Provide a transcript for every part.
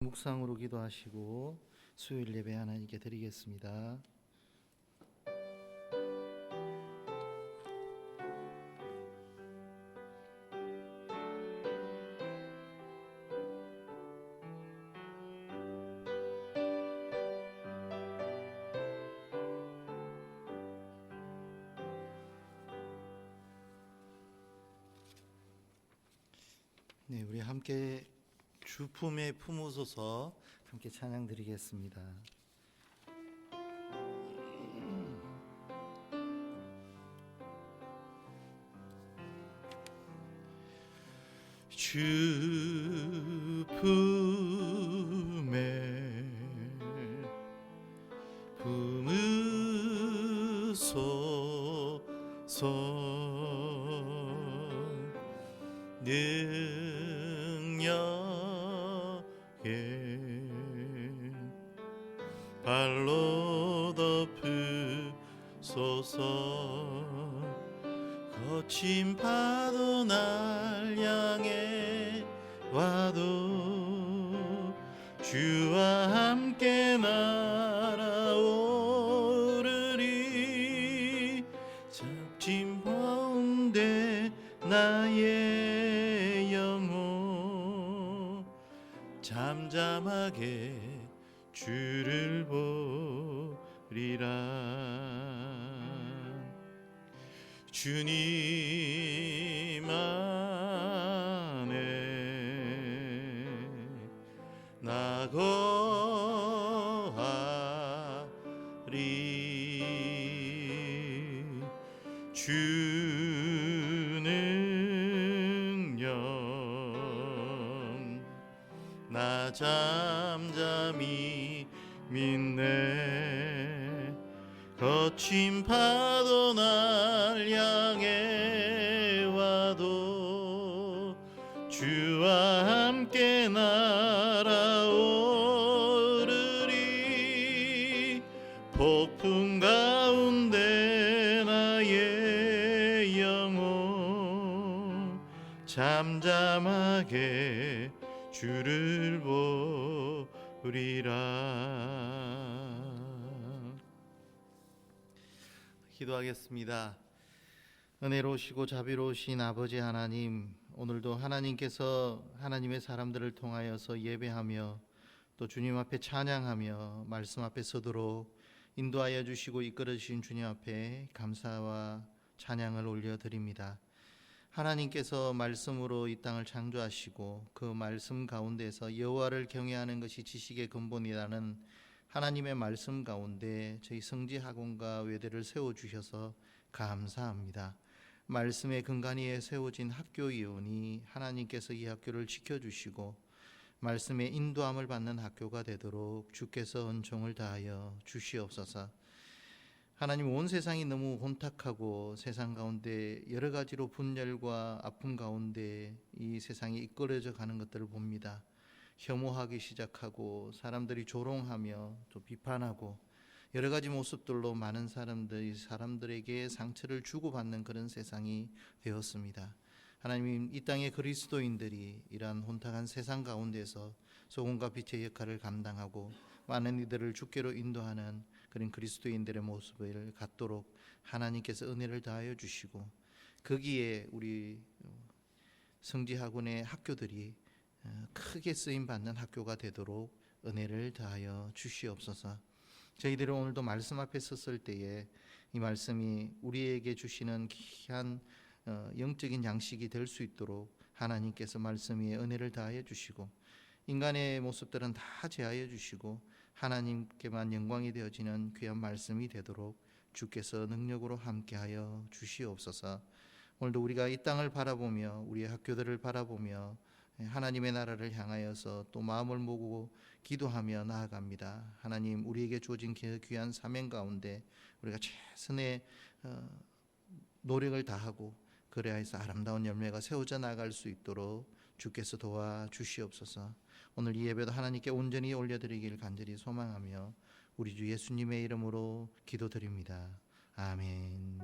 묵상으로 기도하시고 수요일 예배 하나님께 드리겠습니다. 네, 우리 함께 주 품에 품으소서 함께 찬양 드리겠습니다. 주 품에 품으소서 능력에 발로 덮으소서 거친 파도 날 향해 와도 주와 함께 날아오르리 잡힌 가운데 나의 영혼 잠잠하게 주를 보리라. 주님 안에 나 거하리 주 능력 나 잠잠히 믿네 거친 파도 날 향해 와도 주와 함께 날아오르리 폭풍 가운데 나의 영혼 잠잠하게 주를 보리라. 기도하겠습니다. 은혜로우시고 자비로우신 아버지 하나님, 오늘도 하나님께서 하나님의 사람들을 통하여서 예배하며 또 주님 앞에 찬양하며 말씀 앞에 서도록 인도하여 주시고 이끌어 주신 주님 앞에 감사와 찬양을 올려드립니다. 하나님께서 말씀으로 이 땅을 창조하시고 그 말씀 가운데서 여호와를 경외하는 것이 지식의 근본이라는 하나님의 말씀 가운데 저희 성지학원과 외대를 세워주셔서 감사합니다. 말씀의 근간위에 세워진 학교이오니 하나님께서 이 학교를 지켜주시고 말씀의 인도함을 받는 학교가 되도록 주께서 은총을 다하여 주시옵소서. 하나님, 온 세상이 너무 혼탁하고 세상 가운데 여러 가지로 분열과 아픔 가운데 이 세상이 이끌어져 가는 것들을 봅니다. 혐오하기 시작하고 사람들이 조롱하며 또 비판하고 여러 가지 모습들로 많은 사람들이 사람들에게 상처를 주고받는 그런 세상이 되었습니다. 하나님, 이 땅의 그리스도인들이 이러한 혼탁한 세상 가운데서 소금과 빛의 역할을 감당하고 많은 이들을 주께로 인도하는 그런 그리스도인들의 모습을 갖도록 하나님께서 은혜를 다하여 주시고 거기에 우리 성지학원의 학교들이 크게 쓰임받는 학교가 되도록 은혜를 다하여 주시옵소서. 저희들은 오늘도 말씀 앞에 섰을 때에 이 말씀이 우리에게 주시는 귀한 영적인 양식이 될 수 있도록 하나님께서 말씀 위에 은혜를 다하여 주시고 인간의 모습들은 다 제하여 주시고 하나님께만 영광이 되어지는 귀한 말씀이 되도록 주께서 능력으로 함께하여 주시옵소서. 오늘도 우리가 이 땅을 바라보며 우리의 학교들을 바라보며 하나님의 나라를 향하여서 또 마음을 모으고 기도하며 나아갑니다. 하나님, 우리에게 주어진 귀한 사명 가운데 우리가 최선의 노력을 다하고 그래야해서 아름다운 열매가 세워져 나갈 수 있도록 주께서 도와주시옵소서. 오늘 이 예배도 하나님께 온전히 올려드리길 간절히 소망하며 우리 주 예수님의 이름으로 기도드립니다. 아멘.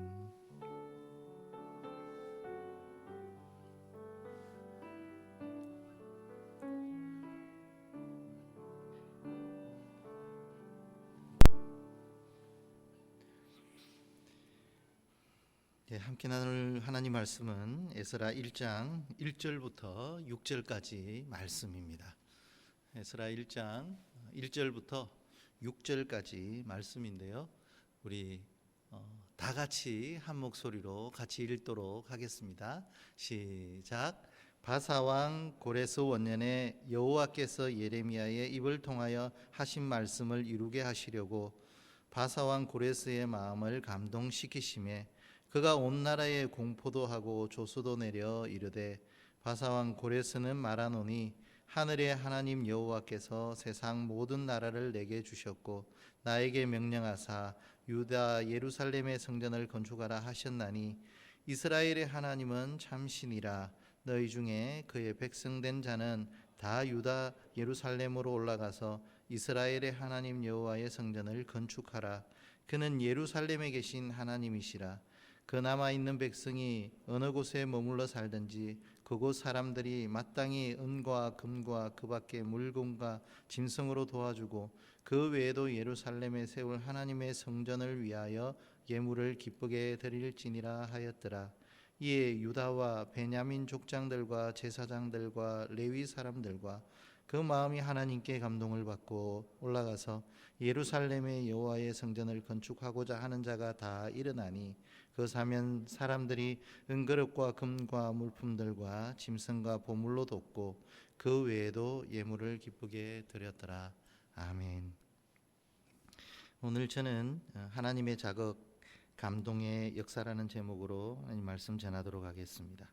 함께 나눌 하나님 말씀은 에스라 1장 1절부터 6절까지 말씀입니다. 에스라 1장 1절부터 6절까지 말씀인데요. 우리 다 같이 한 목소리로 같이 읽도록 하겠습니다. 시작. 바사왕 고레스 원년에 여호와께서 예레미야의 입을 통하여 하신 말씀을 이루게 하시려고 바사왕 고레스의 마음을 감동시키심에 그가 온 나라에 공포도 하고 조수도 내려 이르되 바사왕 고레스는 말하노니 하늘의 하나님 여호와께서 세상 모든 나라를 내게 주셨고 나에게 명령하사 유다 예루살렘의 성전을 건축하라 하셨나니 이스라엘의 하나님은 참신이라. 너희 중에 그의 백성된 자는 다 유다 예루살렘으로 올라가서 이스라엘의 하나님 여호와의 성전을 건축하라. 그는 예루살렘에 계신 하나님이시라. 그 남아있는 백성이 어느 곳에 머물러 살든지 그곳 사람들이 마땅히 은과 금과 그 밖의 물건과 짐승으로 도와주고 그 외에도 예루살렘에 세울 하나님의 성전을 위하여 예물을 기쁘게 드릴지니라 하였더라. 이에 유다와 베냐민 족장들과 제사장들과 레위 사람들과 그 마음이 하나님께 감동을 받고 올라가서 예루살렘의 여호와의 성전을 건축하고자 하는 자가 다 일어나니 그 사면 사람들이 은그릇과 금과 물품들과 짐승과 보물로 돕고 그 외에도 예물을 기쁘게 드렸더라. 아멘. 오늘 저는 하나님의 자극, 감동의 역사라는 제목으로 하나님 말씀 전하도록 하겠습니다.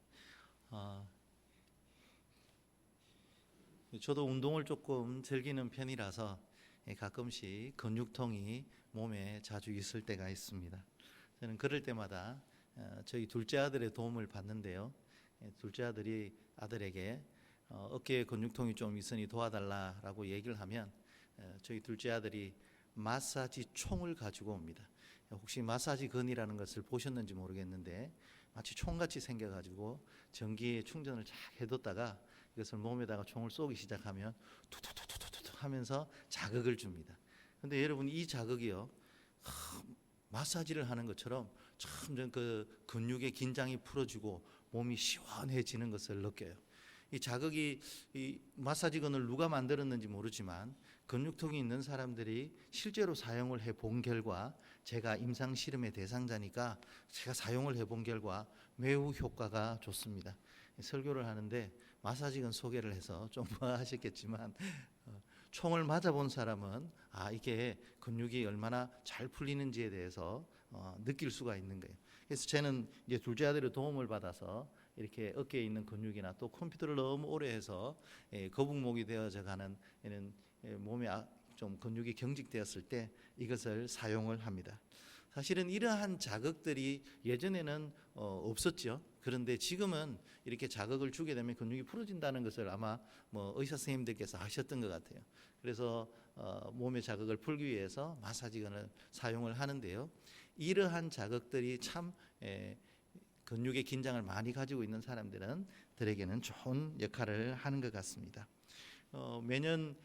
저도 운동을 조금 즐기는 편이라서 가끔씩 근육통이 몸에 자주 있을 때가 있습니다. 저는 그럴 때마다 저희 둘째 아들의 도움을 받는데요. 둘째 아들이 아들에게 어깨에 근육통이 좀 있으니 도와달라라고 얘기를 하면 저희 둘째 아들이 마사지 총을 가지고 옵니다. 혹시 마사지 건이라는 것을 보셨는지 모르겠는데 마치 총같이 생겨가지고 전기에 충전을 쫙 해뒀다가 이것을 몸에다가 총을 쏘기 시작하면 투투투투투투 하면서 자극을 줍니다. 근데 여러분 이 자극이요 마사지를 하는 것처럼 참 그 근육의 긴장이 풀어지고 몸이 시원해지는 것을 느껴요. 이 자극이 이 마사지건을 누가 만들었는지 모르지만 근육통이 있는 사람들이 실제로 사용을 해본 결과 제가 임상 실험의 대상자니까 제가 사용을 해본 결과 매우 효과가 좋습니다. 설교를 하는데 마사지건 소개를 해서 좀 하셨겠지만 총을 맞아본 사람은 이게 근육이 얼마나 잘 풀리는지에 대해서 느낄 수가 있는 거예요. 그래서 저는 이제 둘째 아들의 도움을 받아서 이렇게 어깨에 있는 근육이나 또 컴퓨터를 너무 오래 해서 거북목이 되어져 가는 이런 몸에 좀 근육이 경직되었을 때 이것을 사용을 합니다. 사실은 이러한 자극들이 예전에는 없었죠. 그런데 지금은 이렇게 자극을 주게 되면 근육이 풀어진다는 것을 아마 의사 선생님들께서 아셨던 것 같아요. 그래서 몸의 자극을 풀기 위해서 마사지건을 사용을 하는데요. 이러한 자극들이 참 근육의 긴장을 많이 가지고 있는 사람들에게는 좋은 역할을 하는 것 같습니다. 매년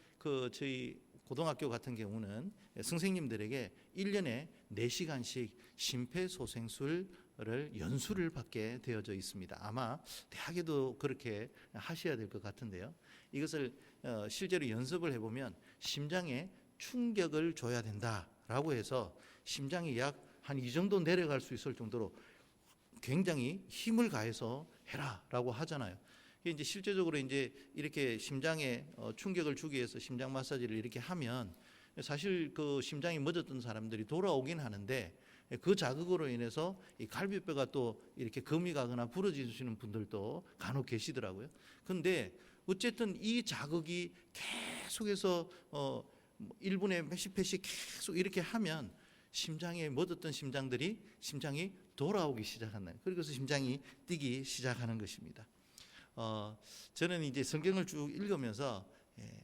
저희 고등학교 같은 경우는 선생님들에게 1년에 4시간씩 심폐소생술을 연수를 받게 되어져 있습니다. 아마 대학에도 그렇게 하셔야 될 것 같은데요. 이것을 실제로 연습을 해보면 심장에 충격을 줘야 된다라고 해서 심장이 약 한 이 정도 내려갈 수 있을 정도로 굉장히 힘을 가해서 해라라고 하잖아요. 이제 실제적으로 이제 이렇게 심장에 충격을 주기 위해서 심장 마사지를 이렇게 하면 사실 그 심장이 멎었던 사람들이 돌아오긴 하는데 그 자극으로 인해서 이 갈비뼈가 또 이렇게 금이 가거나 부러지시는 분들도 간혹 계시더라고요. 근데 어쨌든 이 자극이 계속해서 1분에 몇십 회씩 계속 이렇게 하면 심장에 멎었던 심장이 돌아오기 시작하는 거예요. 그래서 심장이 뛰기 시작하는 것입니다. 저는 이제 성경을 쭉 읽으면서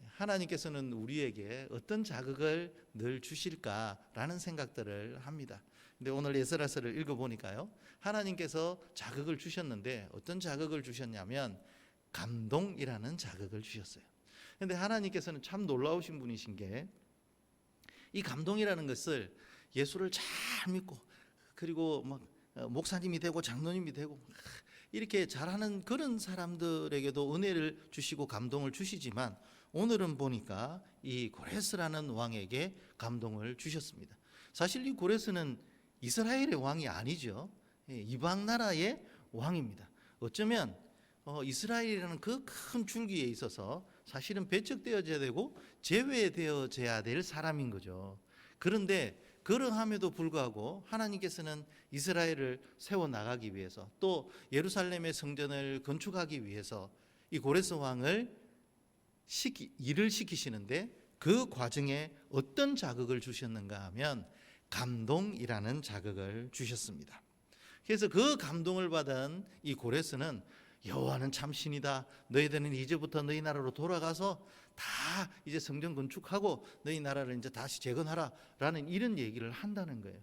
하나님께서는 우리에게 어떤 자극을 늘 주실까라는 생각들을 합니다. 근데 오늘 에스라서를 읽어보니까요, 하나님께서 자극을 주셨는데 어떤 자극을 주셨냐면 감동이라는 자극을 주셨어요. 근데 하나님께서는 참 놀라우신 분이신 게 이 감동이라는 것을 예수를 잘 믿고 그리고 막 목사님이 되고 장로님이 되고 이렇게 잘하는 그런 사람들에게도 은혜를 주시고 감동을 주시지만 오늘은 보니까 이 고레스라는 왕에게 감동을 주셨습니다. 사실 이 고레스는 이스라엘의 왕이 아니죠. 이방 나라의 왕입니다. 어쩌면 이스라엘이라는 그 큰 줄기에 있어서 사실은 배척되어져야 되고 제외되어져야 될 사람인 거죠. 그런데 그러함에도 불구하고 하나님께서는 이스라엘을 세워나가기 위해서 또 예루살렘의 성전을 건축하기 위해서 이 고레스 왕을 일을 시키시는데 그 과정에 어떤 자극을 주셨는가 하면 감동이라는 자극을 주셨습니다. 그래서 그 감동을 받은 이 고레스는 여호와는 참 신이다. 너희들은 이제부터 너희 나라로 돌아가서 다 이제 성전 건축하고 너희 나라를 이제 다시 재건하라 라는 이런 얘기를 한다는 거예요.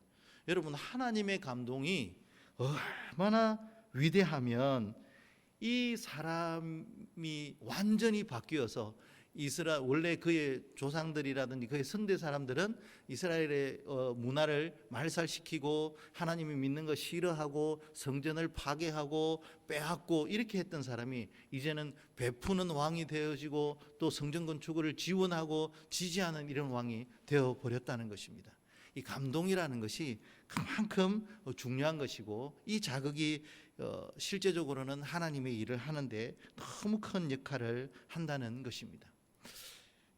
여러분, 하나님의 감동이 얼마나 위대하면 이 사람이 완전히 바뀌어서 원래 그의 조상들이라든지 그의 선대 사람들은 이스라엘의 문화를 말살시키고 하나님이 믿는 거 싫어하고 성전을 파괴하고 빼앗고 이렇게 했던 사람이 이제는 베푸는 왕이 되어지고 또 성전 건축을 지원하고 지지하는 이런 왕이 되어버렸다는 것입니다. 이 감동이라는 것이 그만큼 중요한 것이고 이 자극이 실제적으로는 하나님의 일을 하는데 너무 큰 역할을 한다는 것입니다.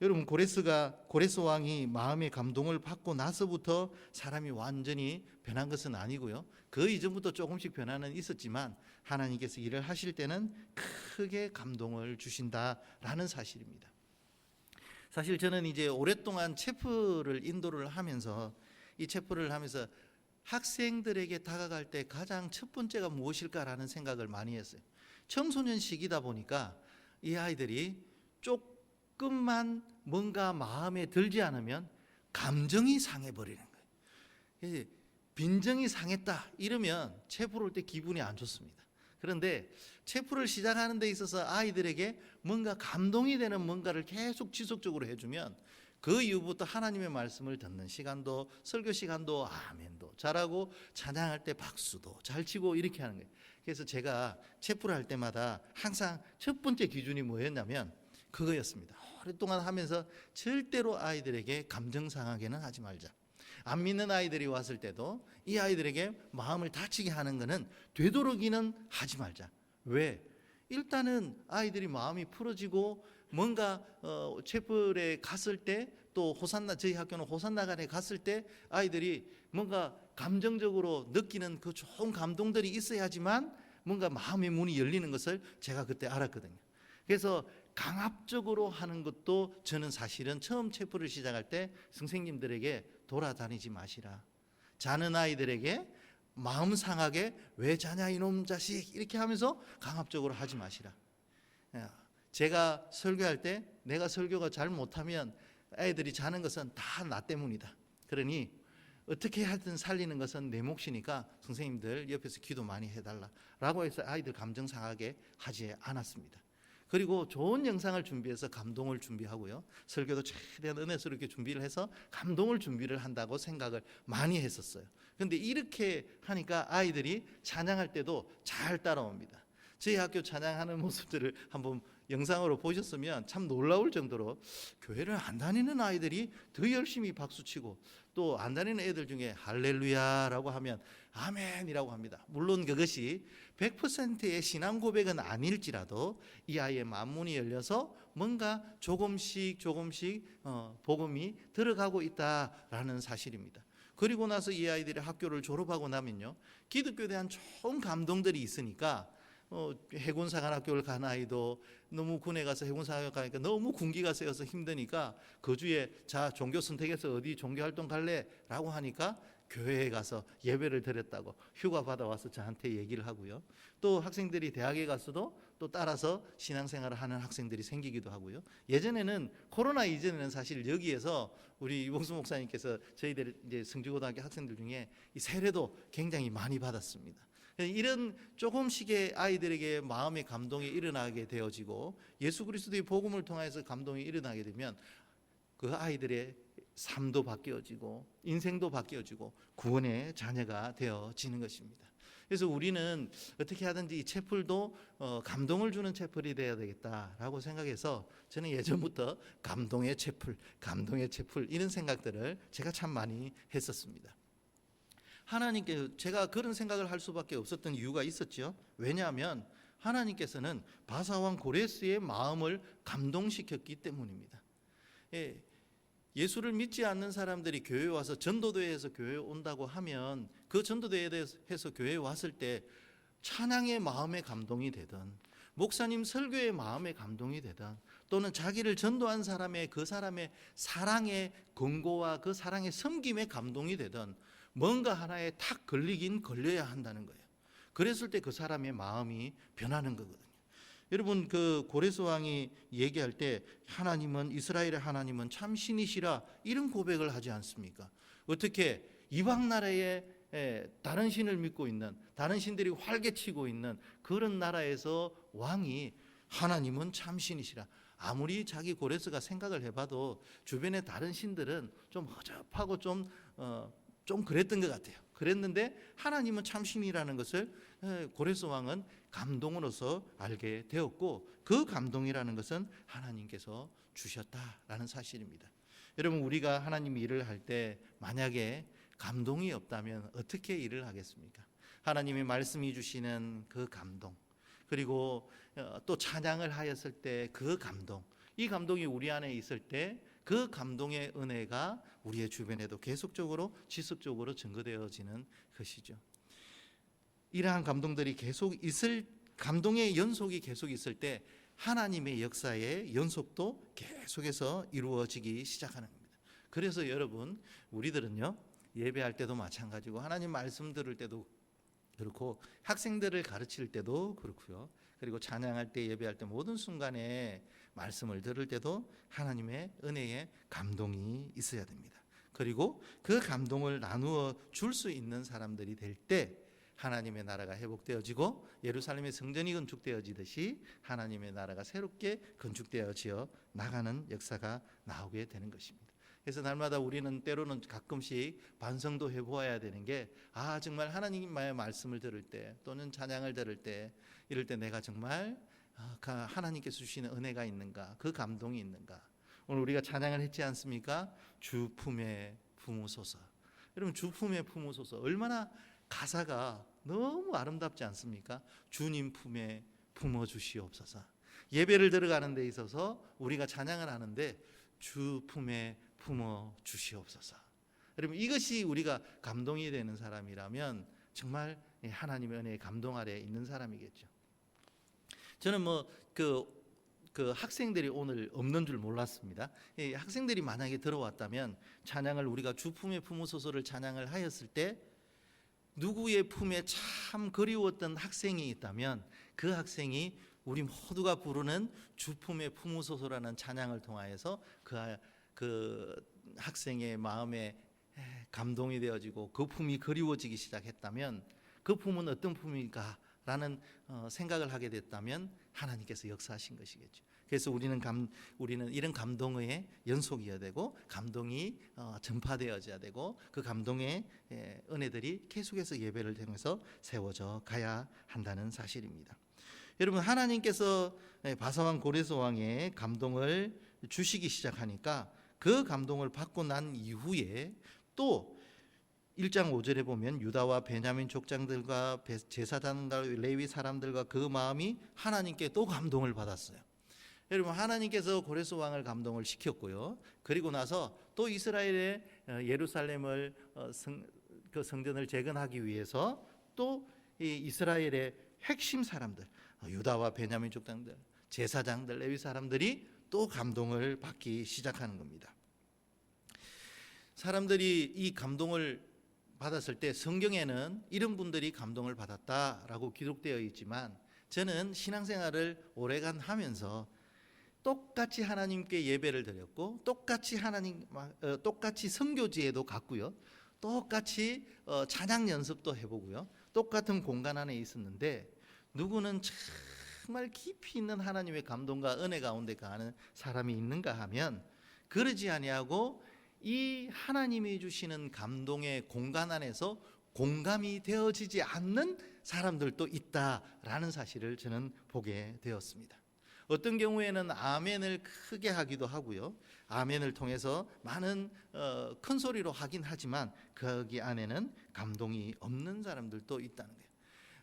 여러분, 고레스 왕이 마음의 감동을 받고 나서부터 사람이 완전히 변한 것은 아니고요. 그 이전부터 조금씩 변화는 있었지만 하나님께서 일을 하실 때는 크게 감동을 주신다라는 사실입니다. 사실 저는 이제 오랫동안 체프를 인도를 하면서 이 체프를 하면서 학생들에게 다가갈 때 가장 첫 번째가 무엇일까라는 생각을 많이 했어요. 청소년 시기다 보니까 이 아이들이 조금만 뭔가 마음에 들지 않으면 감정이 상해버리는 거예요. 빈정이 상했다 이러면 체프를 올 때 기분이 안 좋습니다. 그런데 체프를 시작하는 데 있어서 아이들에게 뭔가 감동이 되는 뭔가를 계속 지속적으로 해주면 그 이후부터 하나님의 말씀을 듣는 시간도 설교 시간도 아멘도 잘하고 찬양할 때 박수도 잘 치고 이렇게 하는 거예요. 그래서 제가 체프를 할 때마다 항상 첫 번째 기준이 뭐였냐면 그거였습니다. 오랫동안 하면서 절대로 아이들에게 감정 상하게는 하지 말자. 안 믿는 아이들이 왔을 때도 이 아이들에게 마음을 다치게 하는 것은 되도록이면 하지 말자. 왜? 일단은 아이들이 마음이 풀어지고 뭔가 채플에 갔을 때 또 호산나, 저희 학교는 호산나간에 갔을 때 아이들이 뭔가 감정적으로 느끼는 그 좋은 감동들이 있어야지만 뭔가 마음의 문이 열리는 것을 제가 그때 알았거든요. 그래서 강압적으로 하는 것도 저는 사실은 처음 체프를 시작할 때 선생님들에게 돌아다니지 마시라. 자는 아이들에게 마음 상하게 왜 자냐 이놈 자식 이렇게 하면서 강압적으로 하지 마시라. 제가 설교할 때 내가 설교가 잘 못하면 애들이 자는 것은 다 나 때문이다. 그러니 어떻게 하든 살리는 것은 내 몫이니까 선생님들 옆에서 기도 많이 해달라라고 해서 아이들 감정 상하게 하지 않았습니다. 그리고 좋은 영상을 준비해서 감동을 준비하고요. 설교도 최대한 은혜스럽게 준비를 해서 감동을 준비를 한다고 생각을 많이 했었어요. 그런데 이렇게 하니까 아이들이 찬양할 때도 잘 따라옵니다. 저희 학교 찬양하는 모습들을 한번 영상으로 보셨으면 참 놀라울 정도로 교회를 안 다니는 아이들이 더 열심히 박수치고 또 안 다니는 애들 중에 할렐루야라고 하면 아멘이라고 합니다. 물론 그것이 100%의 신앙 고백은 아닐지라도 이 아이의 만문이 열려서 뭔가 조금씩 복음이 들어가고 있다라는 사실입니다. 그리고 나서 이 아이들이 학교를 졸업하고 나면요, 기독교에 대한 좋은 감동들이 있으니까 해군사관학교를 간 아이도 너무 군에 가서 해군사관학교 가니까 너무 군기가 세어서 힘드니까 그 주에 자 종교 선택해서 어디 종교활동 갈래? 라고 하니까 교회에 가서 예배를 드렸다고 휴가 받아와서 저한테 얘기를 하고요. 또 학생들이 대학에 가서도 또 따라서 신앙생활을 하는 학생들이 생기기도 하고요. 예전에는 코로나 이전에는 사실 여기에서 우리 이봉수 목사님께서 저희들 이제 성주고등학교 학생들 중에 이 세례도 굉장히 많이 받았습니다. 이런 조금씩의 아이들에게 마음의 감동이 일어나게 되어지고 예수 그리스도의 복음을 통해서 감동이 일어나게 되면 그 아이들의 삶도 바뀌어지고 인생도 바뀌어지고 구원의 자녀가 되어지는 것입니다. 그래서 우리는 어떻게 하든지 이 채플도 감동을 주는 채플이 되어야 되겠다라고 생각해서 저는 예전부터 감동의 채플 이런 생각들을 제가 참 많이 했었습니다. 하나님께 제가 그런 생각을 할 수밖에 없었던 이유가 있었죠. 왜냐하면 하나님께서는 바사왕 고레스의 마음을 감동시켰기 때문입니다. 예수를 믿지 않는 사람들이 교회에 와서 전도대회에서 교회에 온다고 하면 그 전도대회에서 교회에 왔을 때 찬양의 마음의 감동이 되든 목사님 설교의 마음의 감동이 되든 또는 자기를 전도한 사람의 그 사람의 사랑의 권고와 그 사랑의 섬김의 감동이 되든 뭔가 하나에 탁 걸리긴 걸려야 한다는 거예요. 그랬을 때 그 사람의 마음이 변하는 거거든요. 여러분 그 고레스 왕이 얘기할 때 하나님은 이스라엘의 하나님은 참 신이시라 이런 고백을 하지 않습니까? 어떻게 이방 나라에 다른 신을 믿고 있는 다른 신들이 활개치고 있는 그런 나라에서 왕이 하나님은 참 신이시라. 아무리 자기 고레스가 생각을 해봐도 주변에 다른 신들은 좀 허접하고 좀 그랬던 것 같아요. 그랬는데 하나님은 참 신이라는 것을 고레스 왕은 감동으로서 알게 되었고 그 감동이라는 것은 하나님께서 주셨다라는 사실입니다. 여러분 우리가 하나님 일을 할 때 만약에 감동이 없다면 어떻게 일을 하겠습니까? 하나님이 말씀해 주시는 그 감동 그리고 또 찬양을 하였을 때 그 감동 이 감동이 우리 안에 있을 때 그 감동의 은혜가 우리의 주변에도 계속적으로 지속적으로 증거되어지는 것이죠. 이러한 감동들이 계속 있을 감동의 연속이 계속 있을 때 하나님의 역사의 연속도 계속해서 이루어지기 시작하는 겁니다. 그래서 여러분 우리들은요 예배할 때도 마찬가지고 하나님 말씀 들을 때도 그렇고 학생들을 가르칠 때도 그렇고요. 그리고 찬양할 때 예배할 때 모든 순간에 말씀을 들을 때도 하나님의 은혜의 감동이 있어야 됩니다. 그리고 그 감동을 나누어 줄 수 있는 사람들이 될 때 하나님의 나라가 회복되어지고 예루살렘의 성전이 건축되어지듯이 하나님의 나라가 새롭게 건축되어지어 나가는 역사가 나오게 되는 것입니다. 그래서 날마다 우리는 때로는 가끔씩 반성도 해보아야 되는 게 정말 하나님의 말씀을 들을 때 또는 찬양을 들을 때 이럴 때 내가 정말 하나님께서 주시는 은혜가 있는가 그 감동이 있는가. 오늘 우리가 찬양을 했지 않습니까? 주 품에 품으소서. 여러분 주 품에 품으소서 얼마나 가사가 너무 아름답지 않습니까? 주님 품에 품어주시옵소서. 예배를 들어가는 데 있어서 우리가 찬양을 하는데 주 품에 품어주시옵소서. 여러분 이것이 우리가 감동이 되는 사람이라면 정말 하나님의 은혜에 감동 아래에 있는 사람이겠죠. 저는 그 학생들이 오늘 없는 줄 몰랐습니다. 학생들이 만약에 들어왔다면 찬양을 우리가 주 품에 품으소서를 찬양을 하였을 때 누구의 품에 참 그리웠던 학생이 있다면 그 학생이 우리 모두가 부르는 주 품에 품으소서라는 찬양을 통하여서 그 학생의 마음에 감동이 되어지고 그 품이 그리워지기 시작했다면 그 품은 어떤 품일까? 라는 생각을 하게 됐다면 하나님께서 역사하신 것이겠죠. 그래서 우리는 이런 감동의 연속이어야 되고 감동이 전파되어져야 되고 그 감동의 은혜들이 계속해서 예배를 통해서 세워져 가야 한다는 사실입니다. 여러분 하나님께서 바사왕 고레스 왕의 감동을 주시기 시작하니까 그 감동을 받고 난 이후에 또 1장 5절에 보면 유다와 베냐민 족장들과 제사장과 레위 사람들과 그 마음이 하나님께 또 감동을 받았어요. 여러분 하나님께서 고레스 왕을 감동을 시켰고요. 그리고 나서 또 이스라엘의 예루살렘을 그 성전을 재건하기 위해서 또 이 이스라엘의 핵심 사람들 유다와 베냐민 족장들 제사장들 레위 사람들이 또 감동을 받기 시작하는 겁니다. 사람들이 이 감동을 받았을 때 성경에는 이런 분들이 감동을 받았다라고 기록되어 있지만 저는 신앙생활을 오래간 하면서 똑같이 하나님께 예배를 드렸고 똑같이 선교지에도 갔고요. 똑같이 찬양 연습도 해보고요. 똑같은 공간 안에 있었는데 누구는 정말 깊이 있는 하나님의 감동과 은혜 가운데 가는 사람이 있는가 하면 그러지 아니하고 이 하나님이 주시는 감동의 공간 안에서 공감이 되어지지 않는 사람들도 있다라는 사실을 저는 보게 되었습니다. 어떤 경우에는 아멘을 크게 하기도 하고요, 아멘을 통해서 많은 큰 소리로 하긴 하지만 거기 안에는 감동이 없는 사람들도 있다는 거예요.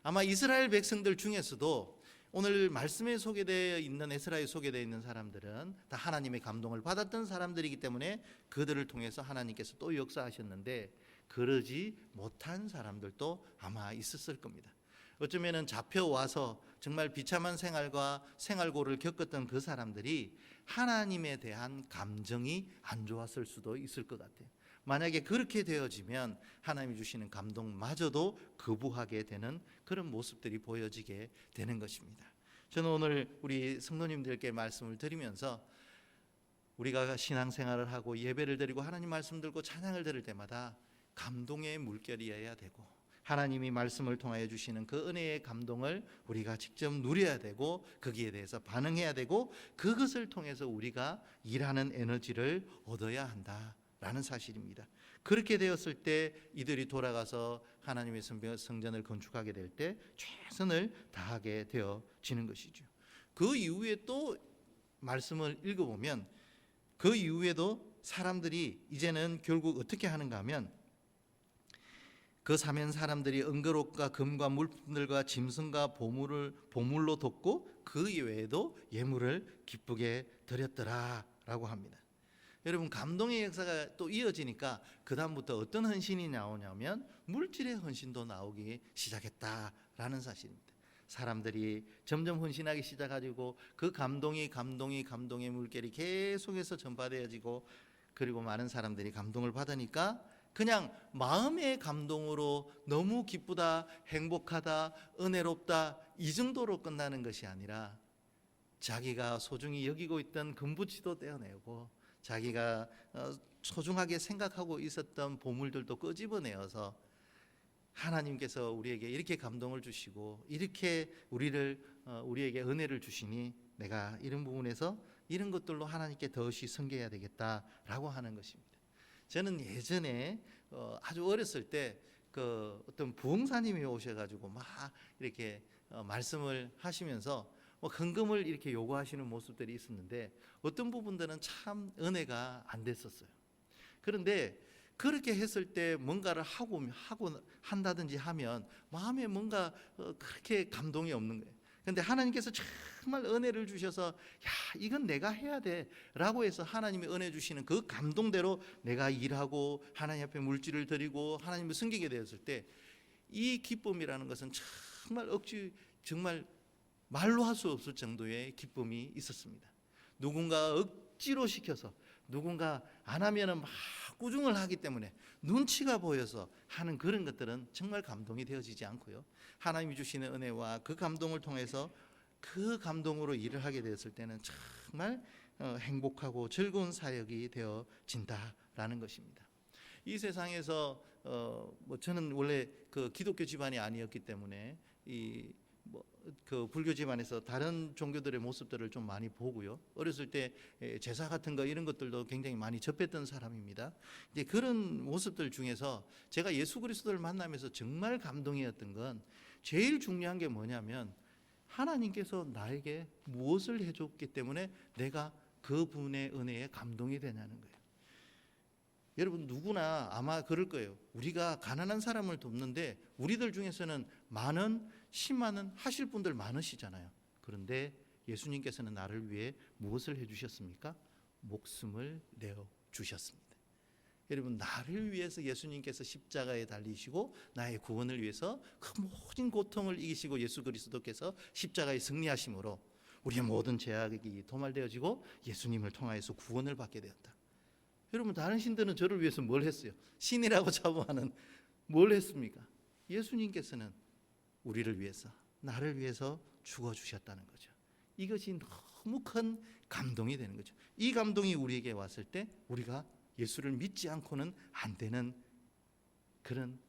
아마 이스라엘 백성들 중에서도 오늘 말씀에 소개되어 있는, 에스라에 소개되어 있는 사람들은 다 하나님의 감동을 받았던 사람들이기 때문에 그들을 통해서 하나님께서 또 역사하셨는데, 그러지 못한 사람들도 아마 있었을 겁니다. 어쩌면은 잡혀와서 정말 비참한 생활과 생활고를 겪었던 그 사람들이 하나님에 대한 감정이 안 좋았을 수도 있을 것 같아요. 만약에 그렇게 되어지면 하나님이 주시는 감동마저도 거부하게 되는 그런 모습들이 보여지게 되는 것입니다. 저는 오늘 우리 성도님들께 말씀을 드리면서 우리가 신앙생활을 하고 예배를 드리고 하나님 말씀 들고 찬양을 들을 때마다 감동의 물결이어야 되고, 하나님이 말씀을 통하여 주시는 그 은혜의 감동을 우리가 직접 누려야 되고, 거기에 대해서 반응해야 되고, 그것을 통해서 우리가 일하는 에너지를 얻어야 한다라는 사실입니다. 그렇게 되었을 때 이들이 돌아가서 하나님의 성전을 건축하게 될 때 최선을 다하게 되어지는 것이죠. 그 이후에 또 말씀을 읽어보면 그 이후에도 사람들이 이제는 결국 어떻게 하는가 하면, 그 사면 사람들이 은거록과 금과 물품들과 짐승과 보물로 돕고 그 이외에도 예물을 기쁘게 드렸더라라고 합니다. 여러분, 감동의 역사가 또 이어지니까 그 다음부터 어떤 헌신이 나오냐면 물질의 헌신도 나오기 시작했다라는 사실입니다. 사람들이 점점 헌신하기 시작하고 그 감동의 물결이 계속해서 전파되어지고, 그리고 많은 사람들이 감동을 받으니까 그냥 마음의 감동으로 너무 기쁘다, 행복하다, 은혜롭다 이 정도로 끝나는 것이 아니라 자기가 소중히 여기고 있던 금붙이도 떼어내고 자기가 소중하게 생각하고 있었던 보물들도 끄집어내어서 하나님께서 우리에게 이렇게 감동을 주시고 이렇게 우리에게 은혜를 주시니 내가 이런 부분에서 이런 것들로 하나님께 더없이 섬겨야 되겠다라고 하는 것입니다. 저는 예전에 아주 어렸을 때 그 어떤 부흥사님이 오셔가지고 막 이렇게 말씀을 하시면서 헌금을 이렇게 요구하시는 모습들이 있었는데 어떤 부분들은 참 은혜가 안 됐었어요. 그런데 그렇게 했을 때 뭔가를 하고 한다든지 하면 마음에 뭔가 그렇게 감동이 없는 거예요. 그런데 하나님께서 정말 은혜를 주셔서 야, 이건 내가 해야 돼 라고 해서 하나님이 은혜 주시는 그 감동대로 내가 일하고 하나님 앞에 물질을 드리고 하나님을 섬기게 되었을 때 이 기쁨이라는 것은 정말 말로 할 수 없을 정도의 기쁨이 있었습니다. 누군가 억지로 시켜서, 누군가 안 하면은 막 꾸중을 하기 때문에 눈치가 보여서 하는 그런 것들은 정말 감동이 되어지지 않고요, 하나님이 주시는 은혜와 그 감동을 통해서 그 감동으로 일을 하게 되었을 때는 정말 행복하고 즐거운 사역이 되어진다라는 것입니다. 이 세상에서 저는 원래 그 기독교 집안이 아니었기 때문에 그 불교 집안에서 다른 종교들의 모습들을 좀 많이 보고요, 어렸을 때 제사 같은 거 이런 것들도 굉장히 많이 접했던 사람입니다. 이제 그런 모습들 중에서 제가 예수 그리스도를 만나면서 정말 감동이었던 건, 제일 중요한 게 뭐냐면 하나님께서 나에게 무엇을 해줬기 때문에 내가 그분의 은혜에 감동이 되냐는 거예요. 여러분, 누구나 아마 그럴 거예요. 우리가 가난한 사람을 돕는데 우리들 중에서는 10,000원, 10만 원 하실 분들 많으시잖아요. 그런데 예수님께서는 나를 위해 무엇을 해주셨습니까? 목숨을 내어주셨습니다. 여러분, 나를 위해서 예수님께서 십자가에 달리시고 나의 구원을 위해서 그 모든 고통을 이기시고 예수 그리스도께서 십자가에 승리하심으로 우리의 모든 죄악이 도말되어지고 예수님을 통하여서 구원을 받게 되었다. 여러분, 다른 신들은 저를 위해서 뭘 했어요? 신이라고 자부하는 뭘 했습니까? 예수님께서는 우리를 위해서, 나를 위해서 죽어주셨다는 거죠. 이것이 너무 큰 감동이 되는 거죠. 이 감동이 우리에게 왔을 때 우리가 예수를 믿지 않고는 안 되는 그런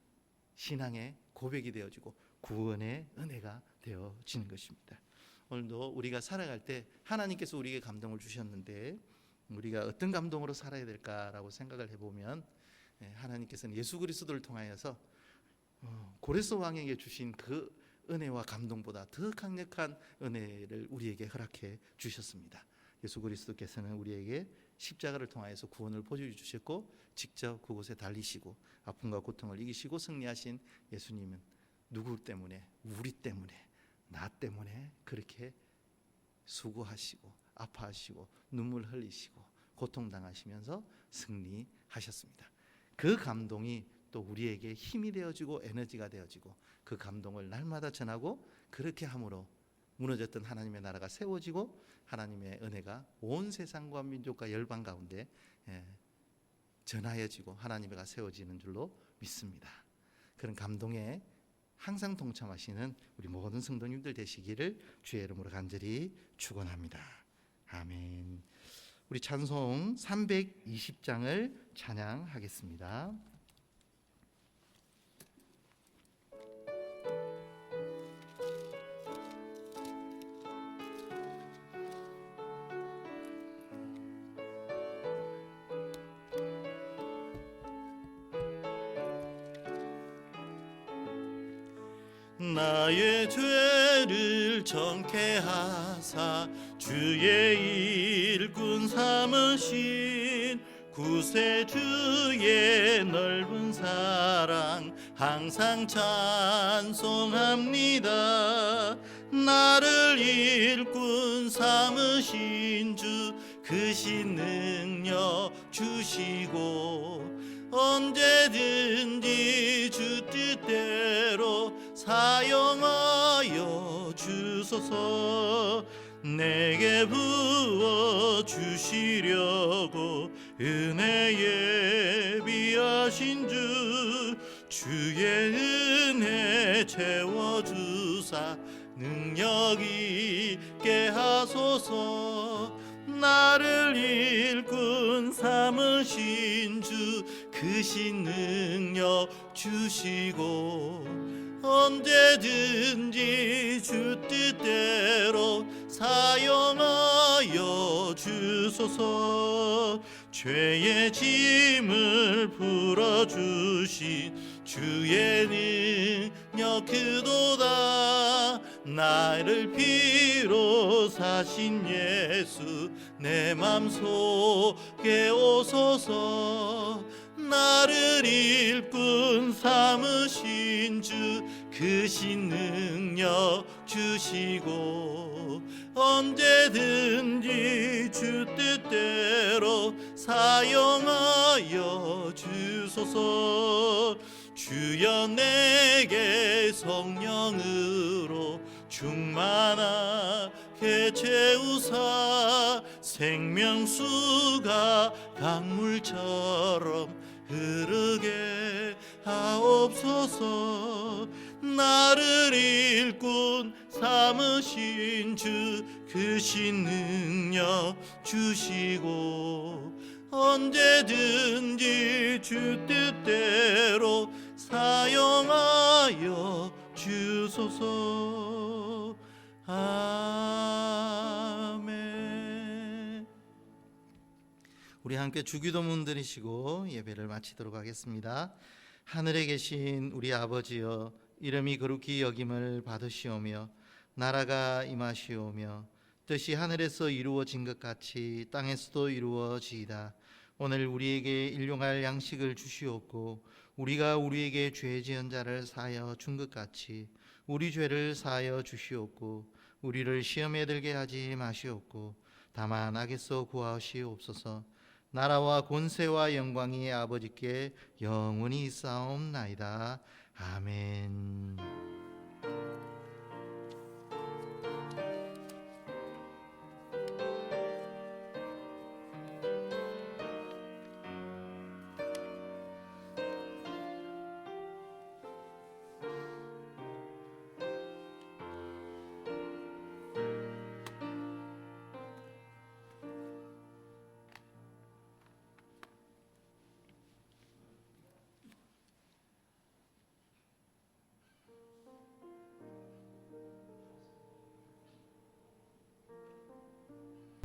신앙의 고백이 되어지고 구원의 은혜가 되어지는 것입니다. 오늘도 우리가 살아갈 때 하나님께서 우리에게 감동을 주셨는데 우리가 어떤 감동으로 살아야 될까라고 생각을 해보면, 하나님께서는 예수 그리스도를 통하여서 고레스 왕에게 주신 그 은혜와 감동보다 더 강력한 은혜를 우리에게 허락해 주셨습니다. 예수 그리스도께서는 우리에게 십자가를 통하여서 구원을 보여주셨고 직접 그곳에 달리시고 아픔과 고통을 이기시고 승리하신 예수님은 누구 때문에? 우리 때문에, 나 때문에 그렇게 수고하시고 아파하시고 눈물 흘리시고 고통당하시면서 승리하셨습니다. 그 감동이 또 우리에게 힘이 되어지고 에너지가 되어지고 그 감동을 날마다 전하고 그렇게 함으로 무너졌던 하나님의 나라가 세워지고 하나님의 은혜가 온 세상과 민족과 열방 가운데 전하여지고 하나님의가 세워지는 줄로 믿습니다. 그런 감동에 항상 동참하시는 우리 모든 성도님들 되시기를 주의 이름으로 간절히 축원합니다. 아멘. 우리 찬송 320장을 찬양하겠습니다. 나의 죄를 정케 하사 주의 일꾼 삼으신 구세주의 넓은 사랑 항상 찬송합니다. 나를 일꾼 삼으신 주 그 신 능력 주시고 언제든지 주 뜻대로 사용하여 주소서. 내게 부어 주시려고 은혜 예비하신 주 주의 은혜 채워주사 능력 있게 하소서. 나를 일꾼 삼으신 주 그 신 능력 주시고 언제든지 주 뜻대로 사용하여 주소서. 죄의 짐을 풀어주신 주의 능력 크도다. 나를 피로 사신 예수 내 맘속에 오소서. 나를 일꾼 삼으신 주 그 신 능력 주시고 언제든지 주 뜻대로 사용하여 주소서. 주여 내게 성령으로 충만하게 채우사 생명수가 강물처럼 흐르게 하옵소서. 나를 일꾼 삼으신 주 그 신 능력 주시고 언제든지 주 뜻대로 사용하여 주소서. 아멘. 우리 함께 주기도문 드리시고 예배를 마치도록 하겠습니다. 하늘에 계신 우리 아버지여, 이름이 거룩히 여김을 받으시오며 나라가 임하시오며 뜻이 하늘에서 이루어진 것 같이 땅에서도 이루어지이다. 오늘 우리에게 일용할 양식을 주시옵고 우리가 우리에게 죄 지은 자를 사하여 준 것 같이 우리 죄를 사하여 주시옵고 우리를 시험에 들게 하지 마시옵고 다만 악에서 구하시옵소서. 나라와 권세와 영광이 아버지께 영원히 있사옵나이다. 아멘.